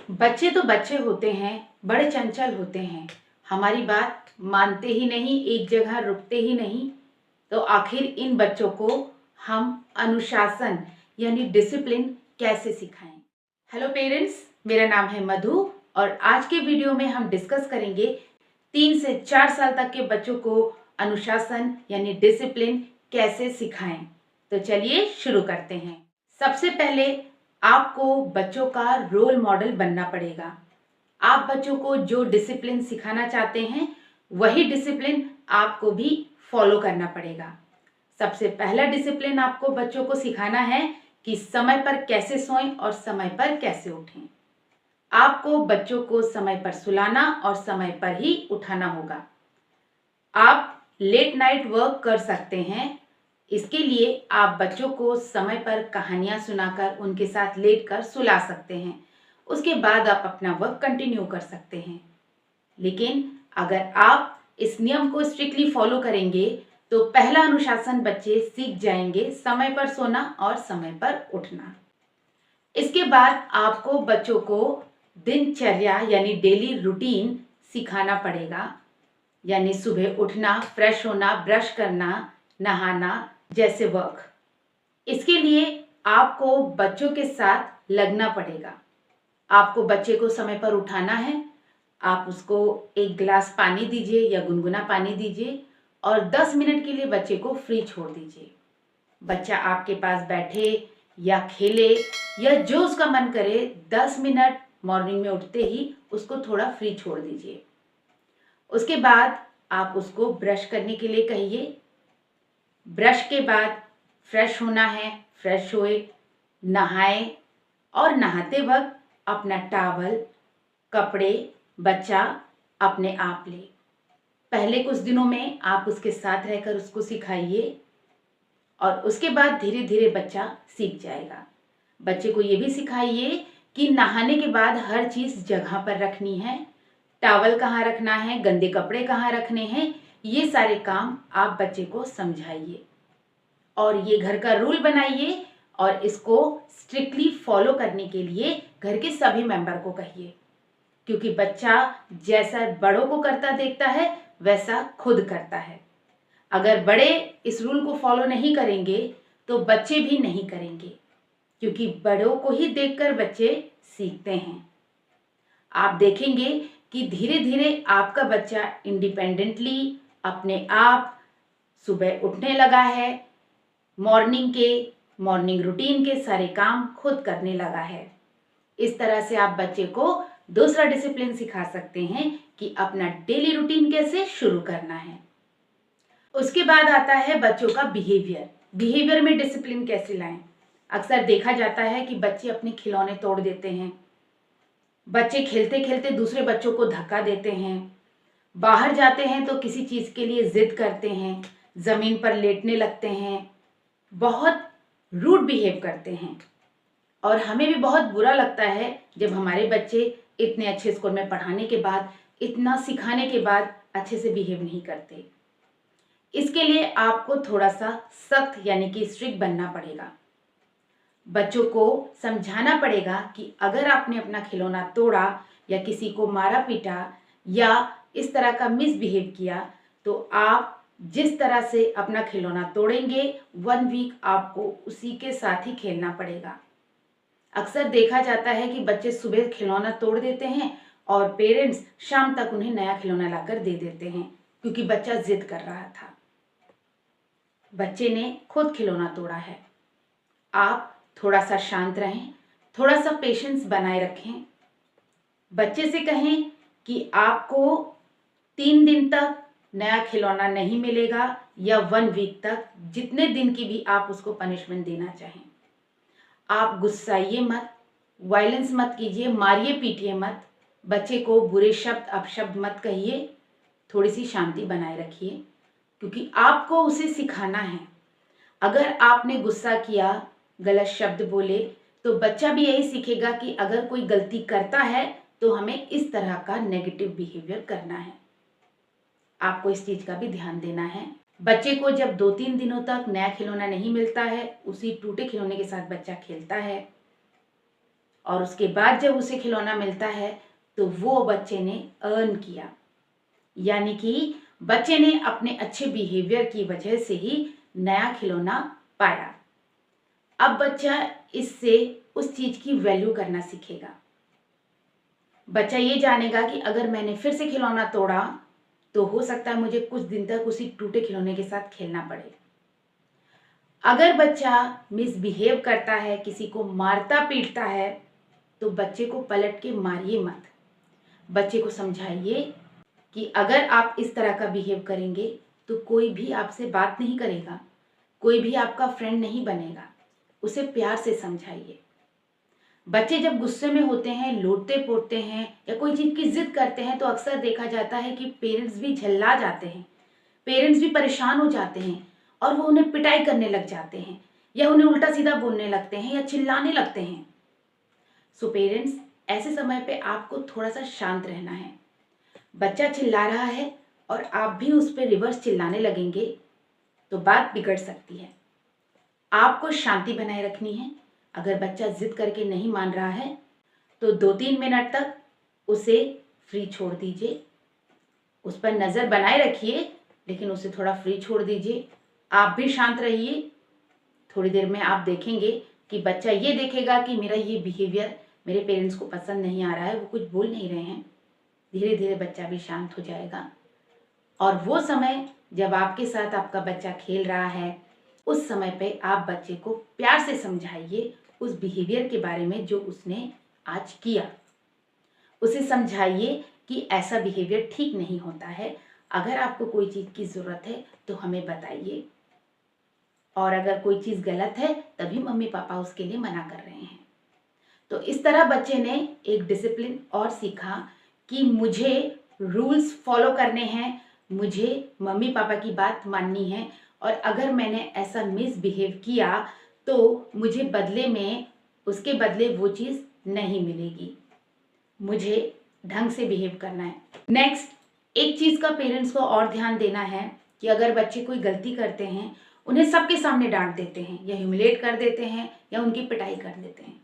बच्चे तो बच्चे होते हैं, बड़े चंचल होते हैं। हमारी बात मानते ही नहीं, एक जगह रुकते ही नहीं। तो आखिर इन बच्चों को हम अनुशासन यानी डिसिप्लिन कैसे सिखाएं? हेलो पेरेंट्स, मेरा नाम है मधु और आज के वीडियो में हम डिस्कस करेंगे 3 से 4 साल तक के बच्चों को अनुशासन यानी डिसिप्लिन कैसे सिखाएं। तो चलिए शुरू करते हैं। सबसे पहले आपको बच्चों का रोल मॉडल बनना पड़ेगा। आप बच्चों को जो डिसिप्लिन सिखाना चाहते हैं वही डिसिप्लिन आपको भी फॉलो करना पड़ेगा। सबसे पहला डिसिप्लिन आपको बच्चों को सिखाना है कि समय पर कैसे सोएं और समय पर कैसे उठें। आपको बच्चों को समय पर सुलाना और समय पर ही उठाना होगा। आप लेट नाइट वर्क कर सकते हैं। इसके लिए आप बच्चों को समय पर कहानियां सुनाकर उनके साथ लेटकर सुला सकते हैं। उसके बाद आप अपना वर्क कंटिन्यू कर सकते हैं। लेकिन अगर आप इस नियम को स्ट्रिक्टली फॉलो करेंगे तो पहला अनुशासन बच्चे सीख जाएंगे, समय पर सोना और समय पर उठना। इसके बाद आपको बच्चों को दिनचर्या यानी डेली रूटीन सिखाना पड़ेगा, यानी सुबह उठना, फ्रेश होना, ब्रश करना, नहाना जैसे वर्क। इसके लिए आपको बच्चों के साथ लगना पड़ेगा। आपको बच्चे को समय पर उठाना है। आप उसको एक गिलास पानी दीजिए या गुनगुना पानी दीजिए और 10 मिनट के लिए बच्चे को फ्री छोड़ दीजिए। बच्चा आपके पास बैठे या खेले या जो उसका मन करे, 10 मिनट मॉर्निंग में उठते ही उसको थोड़ा फ्री छोड़ दीजिए। उसके बाद आप उसको ब्रश करने के लिए कहिए। ब्रश के बाद फ्रेश होना है, फ्रेश होए, नहाए और नहाते वक्त अपना टॉवल, कपड़े बच्चा अपने आप ले। पहले कुछ दिनों में आप उसके साथ रहकर उसको सिखाइए और उसके बाद धीरे धीरे बच्चा सीख जाएगा। बच्चे को ये भी सिखाइए कि नहाने के बाद हर चीज़ जगह पर रखनी है। टॉवल कहाँ रखना है, गंदे कपड़े कहाँ रखने हैं, ये सारे काम आप बच्चे को समझाइए और ये घर का रूल बनाइए और इसको स्ट्रिक्टली फॉलो करने के लिए घर के सभी मेंबर को कहिए, क्योंकि बच्चा जैसा बड़ों को करता देखता है वैसा खुद करता है। अगर बड़े इस रूल को फॉलो नहीं करेंगे तो बच्चे भी नहीं करेंगे, क्योंकि बड़ों को ही देखकर बच्चे सीखते हैं। आप देखेंगे कि धीरे धीरे आपका बच्चा इंडिपेंडेंटली अपने आप सुबह उठने लगा है, मॉर्निंग रूटीन के सारे काम खुद करने लगा है। इस तरह से आप बच्चे को दूसरा डिसिप्लिन सिखा सकते हैं कि अपना डेली रूटीन कैसे शुरू करना है। उसके बाद आता है बच्चों का बिहेवियर में डिसिप्लिन कैसे लाएं। अक्सर देखा जाता है कि बच्चे अपने खिलौने तोड़ देते हैं। बच्चे खेलते खेलते दूसरे बच्चों को धक्का देते हैं। बाहर जाते हैं तो किसी चीज़ के लिए जिद करते हैं, ज़मीन पर लेटने लगते हैं, बहुत रूड बिहेव करते हैं। और हमें भी बहुत बुरा लगता है जब हमारे बच्चे इतने अच्छे स्कूल में पढ़ाने के बाद, इतना सिखाने के बाद अच्छे से बिहेव नहीं करते। इसके लिए आपको थोड़ा सा सख्त यानी कि स्ट्रिक्ट बनना पड़ेगा। बच्चों को समझाना पड़ेगा कि अगर आपने अपना खिलौना तोड़ा या किसी को मारा पीटा या इस तरह का मिसबिहेव किया तो आप जिस तरह से अपना खिलौना तोड़ेंगे 1 वीक आपको उसी के साथ ही खेलना पड़ेगा। अक्सर देखा जाता है कि बच्चे सुबह खिलौना तोड़ देते हैं और पेरेंट्स शाम तक उन्हें नया खिलौना लाकर दे देते हैं, क्योंकि बच्चा जिद कर रहा था। बच्चे ने खुद खिलौना तोड़ा है। आप थोड़ा सा शांत रहें, थोड़ा सा पेशेंस बनाए रखें। बच्चे से कहें कि आपको 3 दिन तक नया खिलौना नहीं मिलेगा या 1 वीक तक, जितने दिन की भी आप उसको पनिशमेंट देना चाहें। आप गुस्साइए मत, वायलेंस मत कीजिए, मारिए पीटिए मत, बच्चे को बुरे शब्द अपशब्द मत कहिए। थोड़ी सी शांति बनाए रखिए, क्योंकि आपको उसे सिखाना है। अगर आपने गुस्सा किया, गलत शब्द बोले, तो बच्चा भी यही सीखेगा कि अगर कोई गलती करता है तो हमें इस तरह का नेगेटिव बिहेवियर करना है। आपको इस चीज़ का भी ध्यान देना है। बच्चे को जब 2-3 दिनों तक नया खिलौना नहीं मिलता है, उसी टूटे खिलौने के साथ बच्चा खेलता है, और उसके बाद जब उसे खिलौना मिलता है तो वो बच्चे ने अर्न किया, यानी कि बच्चे ने अपने अच्छे बिहेवियर की वजह से ही नया खिलौना पाया। अब बच्चा इससे उस चीज की वैल्यू करना सीखेगा। बच्चा ये जानेगा कि अगर मैंने फिर से खिलौना तोड़ा तो हो सकता है मुझे कुछ दिन तक उसी टूटे खिलौने के साथ खेलना पड़े। अगर बच्चा मिसबिहेव करता है, किसी को मारता पीटता है, तो बच्चे को पलट के मारिए मत। बच्चे को समझाइए कि अगर आप इस तरह का बिहेव करेंगे तो कोई भी आपसे बात नहीं करेगा, कोई भी आपका फ्रेंड नहीं बनेगा। उसे प्यार से समझाइए। बच्चे जब गुस्से में होते हैं, लोटते पोड़ते हैं या कोई चीज़ की जिद करते हैं तो अक्सर देखा जाता है कि पेरेंट्स भी झल्ला जाते हैं, पेरेंट्स भी परेशान हो जाते हैं और वो उन्हें पिटाई करने लग जाते हैं या उन्हें उल्टा सीधा बोलने लगते हैं या चिल्लाने लगते हैं। सो पेरेंट्स, ऐसे समय पे आपको थोड़ा सा शांत रहना है। बच्चा चिल्ला रहा है और आप भी उस पर रिवर्स चिल्लाने लगेंगे तो बात बिगड़ सकती है। आपको शांति बनाए रखनी है। अगर बच्चा जिद करके नहीं मान रहा है तो 2-3 मिनट तक उसे फ्री छोड़ दीजिए। उस पर नज़र बनाए रखिए, लेकिन उसे थोड़ा फ्री छोड़ दीजिए। आप भी शांत रहिए। थोड़ी देर में आप देखेंगे कि बच्चा ये देखेगा कि मेरा ये बिहेवियर मेरे पेरेंट्स को पसंद नहीं आ रहा है, वो कुछ बोल नहीं रहे हैं। धीरे धीरे बच्चा भी शांत हो जाएगा और वो समय जब आपके साथ आपका बच्चा खेल रहा है, उस समय पे आप बच्चे को प्यार से समझाइए उस बिहेवियर के बारे में जो उसने आज किया। उसे समझाइए कि ऐसा बिहेवियर ठीक नहीं होता है। अगर आपको कोई चीज़ की ज़रूरत है तो हमें बताइए, और अगर कोई चीज़ गलत है तभी मम्मी पापा उसके लिए मना कर रहे हैं। तो इस तरह बच्चे ने एक डिसिप्लिन और सीखा कि मुझे रूल्स फॉलो करने हैं, मुझे मम्मी पापा की बात माननी है, और अगर मैंने ऐसा मिसबिहेव किया तो मुझे बदले में, उसके बदले वो चीज़ नहीं मिलेगी। मुझे ढंग से बिहेव करना है। नेक्स्ट, एक चीज़ का पेरेंट्स को और ध्यान देना है कि अगर बच्चे कोई गलती करते हैं, उन्हें सबके सामने डांट देते हैं या ह्यूमिलेट कर देते हैं या उनकी पिटाई कर देते हैं।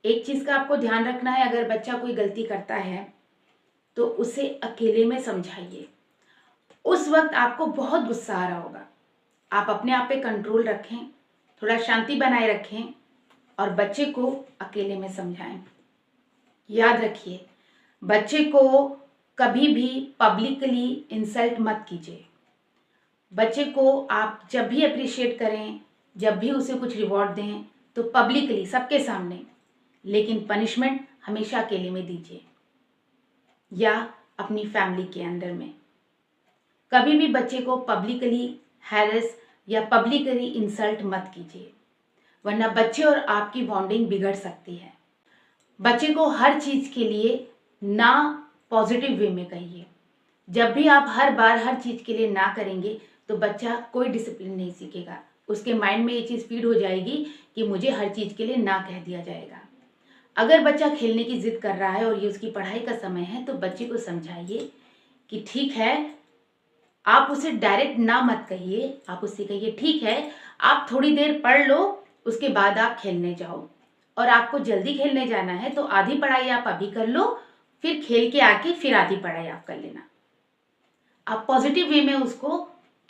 एक चीज़ का आपको ध्यान रखना है, अगर बच्चा कोई गलती करता है तो उसे अकेले में समझाइए। उस वक्त आपको बहुत गुस्सा आ रहा होगा, आप अपने आप पे कंट्रोल रखें, थोड़ा शांति बनाए रखें और बच्चे को अकेले में समझाएं। याद रखिए, बच्चे को कभी भी पब्लिकली इंसल्ट मत कीजिए। बच्चे को आप जब भी अप्रिशिएट करें, जब भी उसे कुछ रिवॉर्ड दें तो पब्लिकली, सबके सामने, लेकिन पनिशमेंट हमेशा अकेले में दीजिए या अपनी फैमिली के अंदर में। कभी भी बच्चे को पब्लिकली हैरेस या पब्लिकली इंसल्ट मत कीजिए, वरना बच्चे और आपकी बॉन्डिंग बिगड़ सकती है। बच्चे को हर चीज़ के लिए ना पॉजिटिव वे में कहिए। जब भी आप हर बार हर चीज़ के लिए ना करेंगे तो बच्चा कोई डिसिप्लिन नहीं सीखेगा। उसके माइंड में ये चीज़ फीड हो जाएगी कि मुझे हर चीज़ के लिए ना कह दिया जाएगा। अगर बच्चा खेलने की जिद कर रहा है और ये उसकी पढ़ाई का समय है तो बच्चे को समझाइए कि ठीक है, आप उसे डायरेक्ट ना मत कहिए, आप उससे कहिए ठीक है, आप थोड़ी देर पढ़ लो, उसके बाद आप खेलने जाओ, और आपको जल्दी खेलने जाना है तो आधी पढ़ाई आप अभी कर लो, फिर खेल के आके फिर आधी पढ़ाई आप कर लेना। आप पॉजिटिव वे में उसको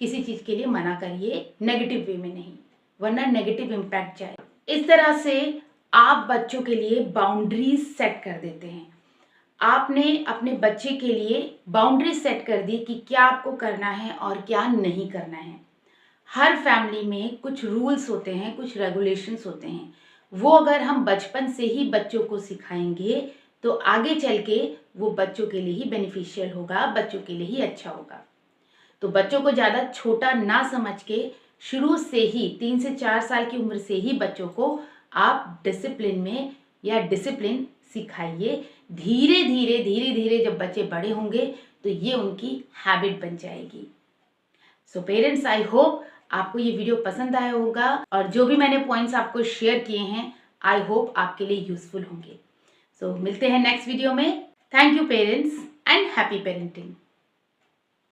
किसी चीज़ के लिए मना करिए, नेगेटिव वे में नहीं, वरना नेगेटिव इम्पैक्ट जाए। इस तरह से आप बच्चों के लिए बाउंड्रीज सेट कर देते हैं। आपने अपने बच्चे के लिए बाउंड्रीज सेट कर दी कि क्या आपको करना है और क्या नहीं करना है। हर फैमिली में कुछ रूल्स होते हैं, कुछ रेगुलेशंस होते हैं। वो अगर हम बचपन से ही बच्चों को सिखाएंगे तो आगे चल के वो बच्चों के लिए ही बेनिफिशियल होगा, बच्चों के लिए ही अच्छा होगा। तो बच्चों को ज़्यादा छोटा ना समझ के शुरू से ही 3 से 4 साल की उम्र से ही बच्चों को आप डिसिप्लिन में या डिसिप्लिन सिखाइए। धीरे धीरे जब बच्चे बड़े होंगे तो ये उनकी हैबिट बन जाएगी। सो पेरेंट्स, आई होप आपको ये वीडियो पसंद आया होगा और जो भी मैंने पॉइंट्स आपको शेयर किए हैं, आई होप आपके लिए यूजफुल होंगे। सो मिलते हैं नेक्स्ट वीडियो में। Thank you parents and happy parenting.